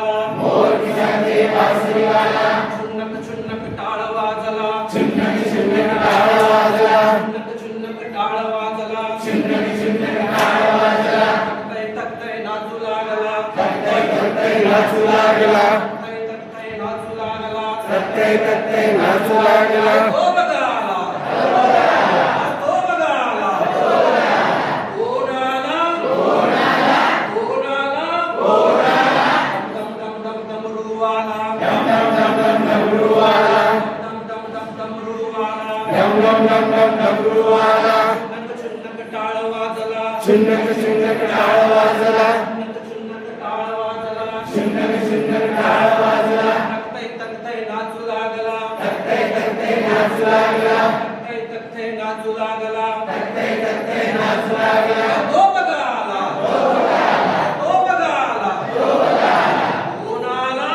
वाला मोर खिशातले बासरी वाला चुन्नक चुन्नक टाळ वाजला चुन्नक चुन्नक टाळ वाजला चुन्नक चुन्नक टाळ वाजला चुन्नक चुन्नक टाळ वाजला तक्तय तक्तय नाचू लागला तक्तय तक्तय नाचू लागला तक्तय तक्तय नाचू लागला तक्तय तक्तय नाचू लागला तो बघाला तो बघाला कोण आला दम दम दम डमरूवाला डम डम डम डम डमरूवाला दम दम दम डमरूवाला डम डम डम डम डमरूवाला चुन्नक चुन्नक टाळ वाजला चुन्नक चुन्नक टाळ वाजला चुन्नक चुन्नक टाळ वाजला चुन्नक चुन्नक टाळ वाजला तक्तय तक्तय नाचू लागला तक्तय तक्तय नाचू लागला तक्तय तक्तय नाचू लागला तक्तय तक्तय नाचू लागला तो बघाला तो बघाला कोण आला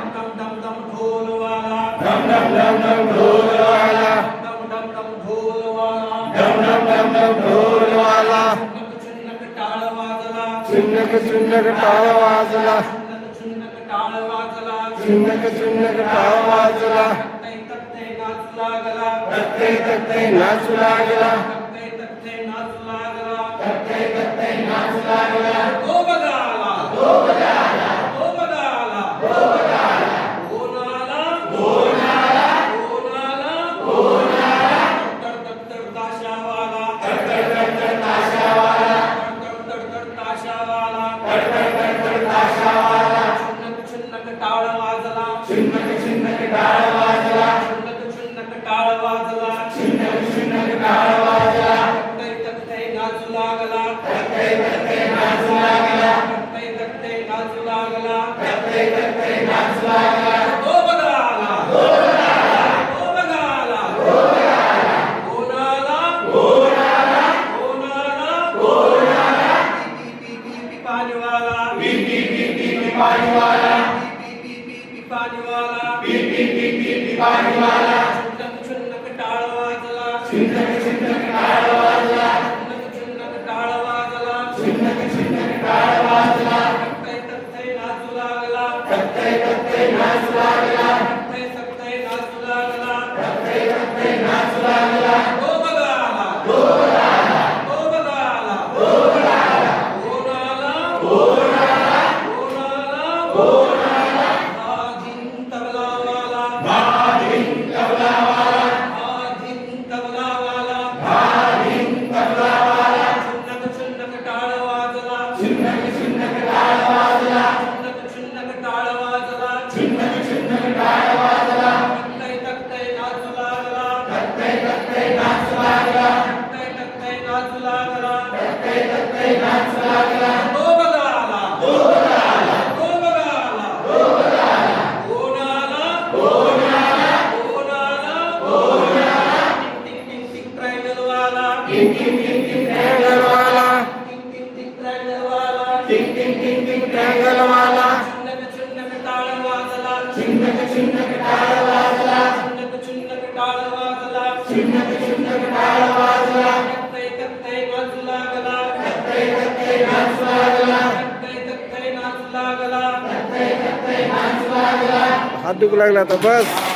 दम दम दम ढोलवाला डम डम डम डम ढोलवाला दम दम दम ढोलवाला डम डम डम डम ढोलवाला चुन्नक चुन्नक टाळ वाजला चुन्नक चुन्नक टाळ वाजला चुन्नक चुन्नक टाळ वाजला चुन्नक चुन्नक टाळ वाजला तक्तय तक्तय नाचू लागला तक्तय तक्तय नाचू लागला तक्तय तक्तय नाचू लागला तक्तय तक्तय नाचू लागला तो बघाला तो बघाला कोण आला तडतड ताशावाला तडतड ताशावाला तडतड ताशावाला तडतड ताशावाला चुन्नक चुन्नक टाळ वाजला चुन्नक चुन्नक टाळ वाजला चुन्नक चुन्नक टाळ वाजला चुन्नक चुन्नक टाळ वाजला तक्तय तक्तय नाचू लागला तक्तय तक्तय नाचू लागला तक्तय तक्तय नाचू लागला तक्तय तक्तय नाचू लागला तो बघाला कोण आला पी पाणीवाला पी पी पी पी पी पाणीवाला पी पाणीवाला पी पी पी पी पी पाणीवाला चुन्नक चुन्नक टाळ वाजला चुन्नक चुन्नक टाळ वाजला चुन्नक चुन्नक टाळ वाजला चुन्नक चुन्नक टाळ वाजला तक्तय तक्तय नाचू लागला तक्तय तक्तय नाचू लागला तक्तय तक्तय नाचू लागला तक्तय तक्तय नाचू लागला तो बघाला कोण आला आधीन तबलावाला भादीन तबलावाला आधीन तबलावाला भादीन तबलावाला चुन्नक चुन्नक टाळ वाजला चुन्नक चुन्नक टाळ वाजला चुन्नक चुन्नक टाळ वाजला चुन्नक चुन्नक टाळ वाजला तक्तय तक्तय नाचू लागला तक्तय तक्तय नाचू लागला तक्तय तक्तय नाचू लागला तक्तय तक्तय नाचू लागला तो बघाला कोण आला टिक टिक टिक ट्रायंगलवाला टिंग टिंग टिंग टिंग ट्रँगलवाला टिक टिक टिक ट्रायंगलवाला टिंग टिंग टिंग टिंग ट्रँगलवाला चुन्नक चुन्नक टाळ वाजला चुन्नक चुन्नक टाळ वाजला चुन्नक चुन्नक टाळ वाजला चुन्नक चुन्नक टाळ वाजला तक्तय तक्तय नाचू लागला तक्तय तक्तय नाचू लागला तक्तय तक्तय नाचू लागला तक्तय तक्तय नाचू लागला हात दुखू लागला आता बस